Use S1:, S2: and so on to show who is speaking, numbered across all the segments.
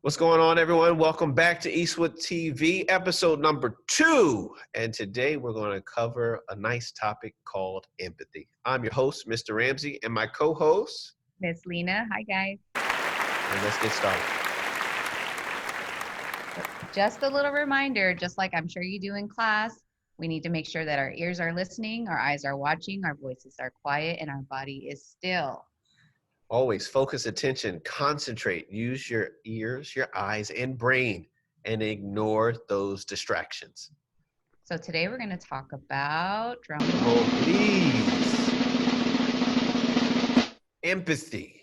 S1: What's going on, everyone? Welcome back to Eastwood TV, episode number 2. And today we're going to cover a nice topic called empathy. I'm your host, Mr. Ramsey, and my co-host,
S2: Miss Lena. Hi, guys.
S1: And let's get started.
S2: Just a little reminder, just like I'm sure you do in class, we need to make sure that our ears are listening, our eyes are watching, our voices are quiet, and our body is still.
S1: Always focus attention, concentrate, use your ears, your eyes, and brain, and ignore those distractions.
S2: So today we're going to talk about
S1: empathy.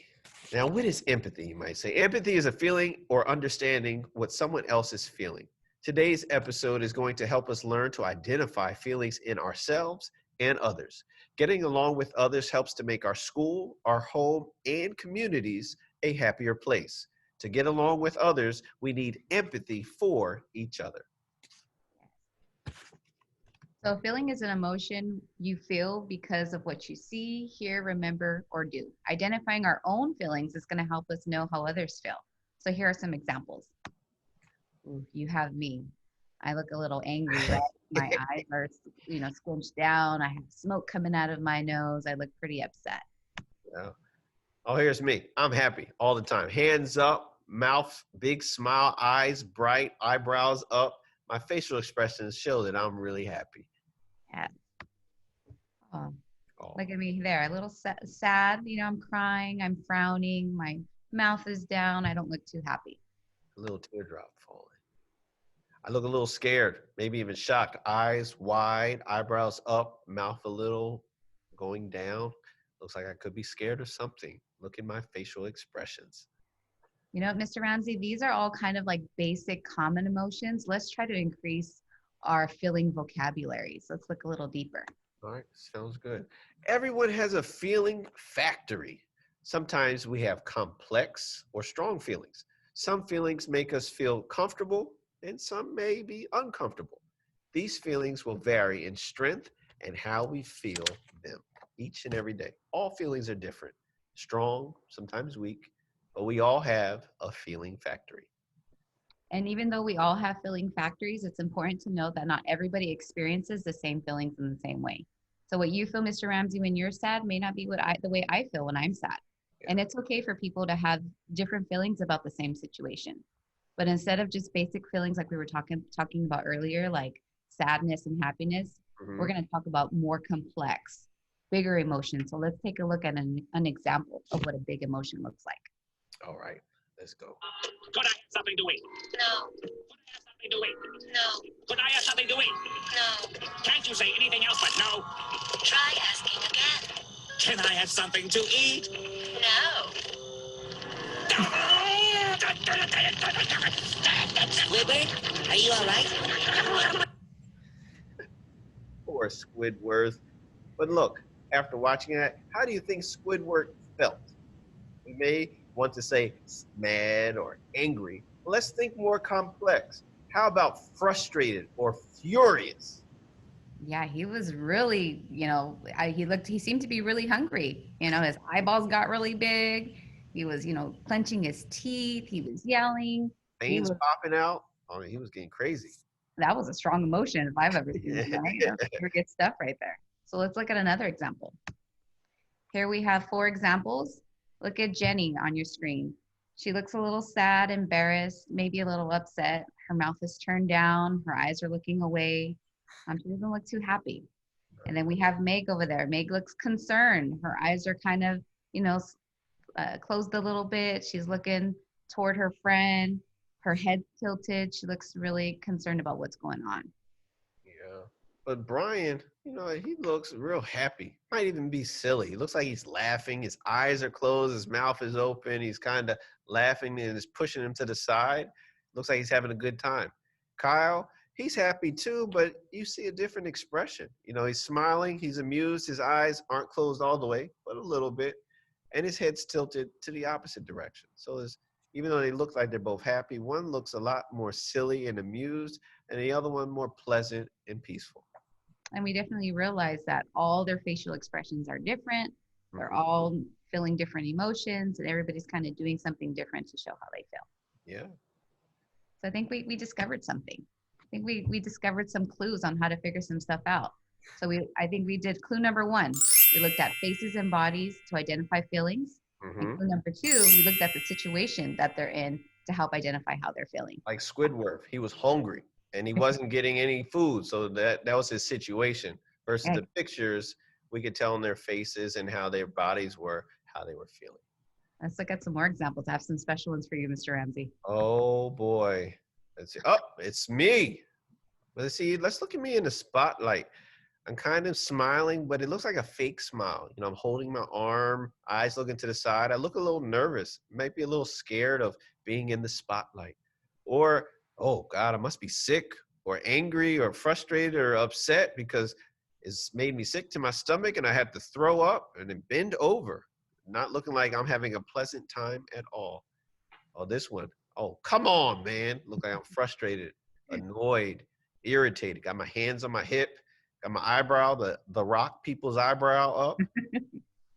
S1: Now, what is empathy, you might say? Empathy is a feeling or understanding what someone else is feeling. Today's episode is going to help us learn to identify feelings in ourselves and others. Getting along with others helps to make our school, our home, and communities a happier place. To get along with others, we need empathy for each other.
S2: So feeling is an emotion you feel because of what you see, hear, remember, or do. Identifying our own feelings is going to help us know how others feel. So here are some examples. You have me. I look a little angry, right? My eyes are, squinched down. I have smoke coming out of my nose. I look pretty upset.
S1: Yeah. Oh, here's me. I'm happy all the time. Hands up, mouth, big smile, eyes bright, eyebrows up. My facial expressions show that I'm really happy.
S2: Yeah. Oh. Look at me there. A little sad. I'm crying. I'm frowning. My mouth is down. I don't look too happy.
S1: A little teardrop falling. I look a little scared, maybe even shocked. Eyes wide, eyebrows up, mouth a little going down. Looks like I could be scared of something. Look at my facial expressions.
S2: You know, Mr. Ramsey, these are all kind of like basic common emotions. Let's try to increase our feeling vocabulary. So let's look a little deeper.
S1: All right, sounds good. Everyone has a feeling factory. Sometimes we have complex or strong feelings. Some feelings make us feel comfortable, and some may be uncomfortable. These feelings will vary in strength and how we feel them each and every day. All feelings are different, strong, sometimes weak, but we all have a feeling factory.
S2: And even though we all have feeling factories, it's important to know that not everybody experiences the same feelings in the same way. So what you feel, Mr. Ramsey, when you're sad may not be the way I feel when I'm sad. Yeah. And it's okay for people to have different feelings about the same situation. But instead of just basic feelings like we were talking about earlier, like sadness and happiness, we're going to talk about more complex, bigger emotions. So let's take a look at an example of what a big emotion looks like.
S1: All right, let's go.
S3: Could I have something to eat?
S4: No.
S3: Could I have something to eat?
S4: No.
S3: Could I have something to eat?
S4: No.
S3: Can't you say anything else but no?
S4: Try asking again.
S3: Can I have something to eat?
S4: No.
S3: Squidward, are you all right?
S1: Poor Squidward. But look, after watching that, how do you think Squidward felt? We may want to say mad or angry. Let's think more complex. How about frustrated or furious?
S2: Yeah, he was really, he seemed to be really hungry. His eyeballs got really big. He was, clenching his teeth. He was yelling.
S1: Veins popping out. I mean, he was getting crazy.
S2: That was a strong emotion if I've ever seen it. Right? That's pretty good stuff right there. So let's look at another example. Here we have 4 examples. Look at Jenny on your screen. She looks a little sad, embarrassed, maybe a little upset. Her mouth is turned down. Her eyes are looking away. She doesn't look too happy. And then we have Meg over there. Meg looks concerned. Her eyes are kind of, closed a little bit. She's looking toward her friend. Her head's tilted. She looks really concerned about what's going on.
S1: Yeah. But Brian, he looks real happy. Might even be silly. He looks like he's laughing. His eyes are closed. His mouth is open. He's kind of laughing and is pushing him to the side. Looks like he's having a good time. Kyle, he's happy too, but you see a different expression. He's smiling. He's amused. His eyes aren't closed all the way, but a little bit. And his head's tilted to the opposite direction. So even though they look like they're both happy, one looks a lot more silly and amused, and the other one more pleasant and peaceful.
S2: And we definitely realize that all their facial expressions are different. They're all feeling different emotions, and everybody's kind of doing something different to show how they feel.
S1: Yeah.
S2: So I think we discovered something. I think we discovered some clues on how to figure some stuff out. So I think we did clue number one. We looked at faces and bodies to identify feelings. And
S1: Hmm.
S2: clue number two, we looked at the situation that they're in to help identify how they're feeling.
S1: Like Squidward, he was hungry and he wasn't getting any food, so that was his situation. Versus
S2: Right.
S1: the pictures, we could tell in their faces and how their bodies were, how they were feeling.
S2: Let's look at some more examples. I have some special ones for you, Mr. Ramsey.
S1: Oh boy. Let's see. Oh, it's me. Let's see. Let's look at me in the spotlight. I'm kind of smiling, but it looks like a fake smile. You know, I'm holding my arm, eyes looking to the side. I look a little nervous, might be a little scared of being in the spotlight. Or, oh God, I must be sick or angry or frustrated or upset because it's made me sick to my stomach and I had to throw up and then bend over, not looking like I'm having a pleasant time at all. Oh, this one. Oh, come on, man. Look like I'm frustrated, annoyed, irritated. Got my hands on my hip, got my eyebrow, the rock people's eyebrow up.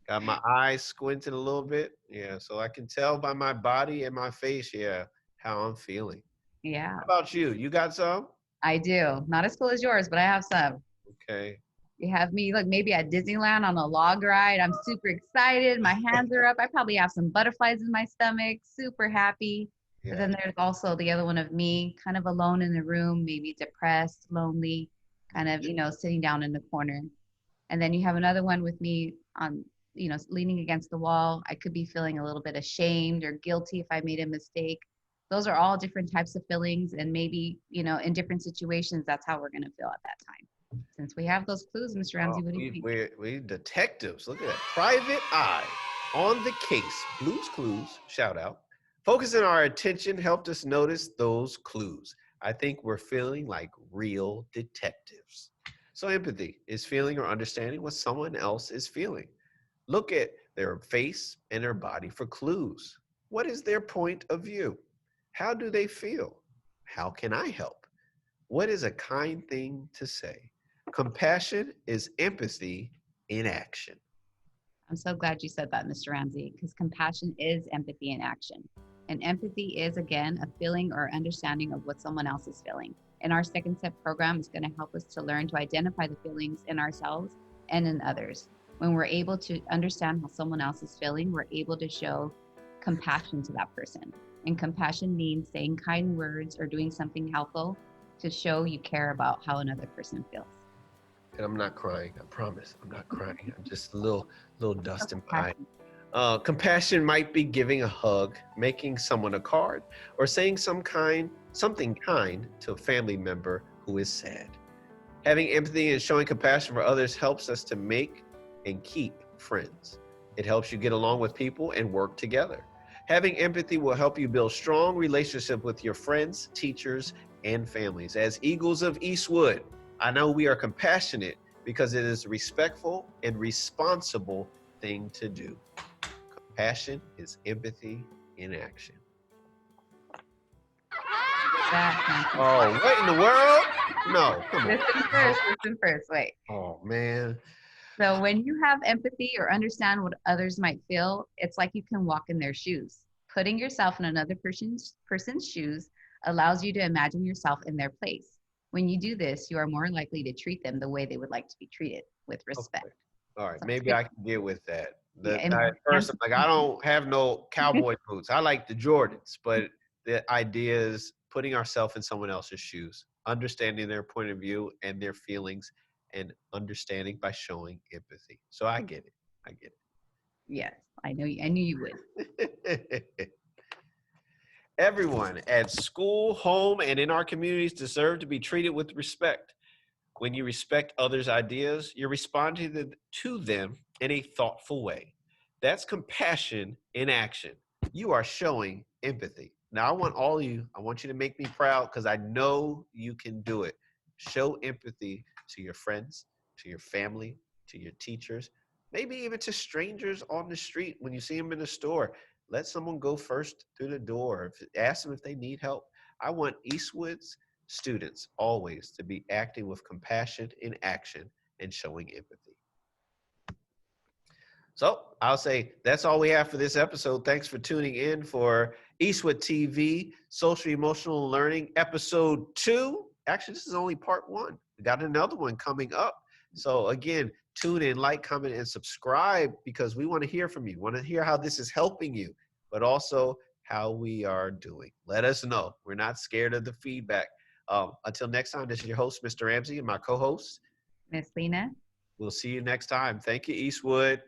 S1: Got my eyes squinted a little bit. Yeah, so I can tell by my body and my face, yeah, how I'm feeling.
S2: Yeah,
S1: How about you? You got some?
S2: I do. Not as cool as yours, but I have some.
S1: Okay.
S2: You have me like maybe at Disneyland on a log ride. I'm super excited. My hands are up. I probably have some butterflies in my stomach, super happy. But
S1: Yeah.
S2: then there's also the other one of me kind of alone in the room, maybe depressed, lonely, kind of, sitting down in the corner. And then you have another one with me on, leaning against the wall. I could be feeling a little bit ashamed or guilty if I made a mistake. Those are all different types of feelings. And maybe, in different situations, that's how we're going to feel at that time. Since we have those clues, Mr.
S1: Oh,
S2: Ramsey, what do you think?
S1: we detectives. Look at that. Private Eye on the case. Blues Clues, shout out. Focusing our attention helped us notice those clues. I think we're feeling like real detectives. So, empathy is feeling or understanding what someone else is feeling. Look at their face and their body for clues. What is their point of view? How do they feel? How can I help? What is a kind thing to say? Compassion is empathy in action.
S2: I'm so glad you said that, Mr. Ramsey, because compassion is empathy in action. And empathy is, again, a feeling or understanding of what someone else is feeling. And our second step program is going to help us to learn to identify the feelings in ourselves and in others. When we're able to understand how someone else is feeling, we're able to show compassion to that person. And compassion means saying kind words or doing something helpful to show you care about how another person feels.
S1: And I'm not crying. I promise. I'm not crying. I'm just a little
S2: So
S1: dust in my eye.
S2: compassion.
S1: Compassion might be giving a hug, making someone a card, or saying something kind to a family member who is sad. Having empathy and showing compassion for others helps us to make and keep friends. It helps you get along with people and work together. Having empathy will help you build strong relationships with your friends, teachers, and families. As Eagles of Eastwood, I know we are compassionate because it is a respectful and responsible thing to do. Compassion is empathy in action.
S2: That
S1: Oh, what in the world? No, come on.
S2: Listen first, wait.
S1: Oh, man.
S2: So when you have empathy or understand what others might feel, it's like you can walk in their shoes. Putting yourself in another person's shoes allows you to imagine yourself in their place. When you do this, you are more likely to treat them the way they would like to be treated, with respect.
S1: Okay. All right,
S2: So it's
S1: maybe
S2: good.
S1: I can get with that.
S2: Yeah,
S1: At first, I'm like, I don't have no cowboy boots. I like the Jordans, but the idea is putting ourselves in someone else's shoes, understanding their point of view and their feelings, and understanding by showing empathy. So I get it. I get
S2: yes, I knew you would.
S1: it. Everyone at school, home, and in our communities deserve to be treated with respect. When you respect others' ideas, you're responding to them in a thoughtful way. That's compassion in action. You are showing empathy. Now, I want you to make me proud because I know you can do it. Show empathy to your friends, to your family, to your teachers, maybe even to strangers on the street when you see them in the store. Let someone go first through the door. Ask them if they need help. I want Eastwood's students always to be acting with compassion in action and showing empathy. So I'll say that's all we have for this episode. Thanks for tuning in for Eastwood TV, Social Emotional Learning, episode 2. Actually, this is only part 1. We got another one coming up. So again, tune in, like, comment, and subscribe because we want to hear from you. Want to hear how this is helping you, but also how we are doing. Let us know. We're not scared of the feedback. Until next time, this is your host, Mr. Ramsey, and my co-host.
S2: Miss Lena.
S1: We'll see you next time. Thank you, Eastwood.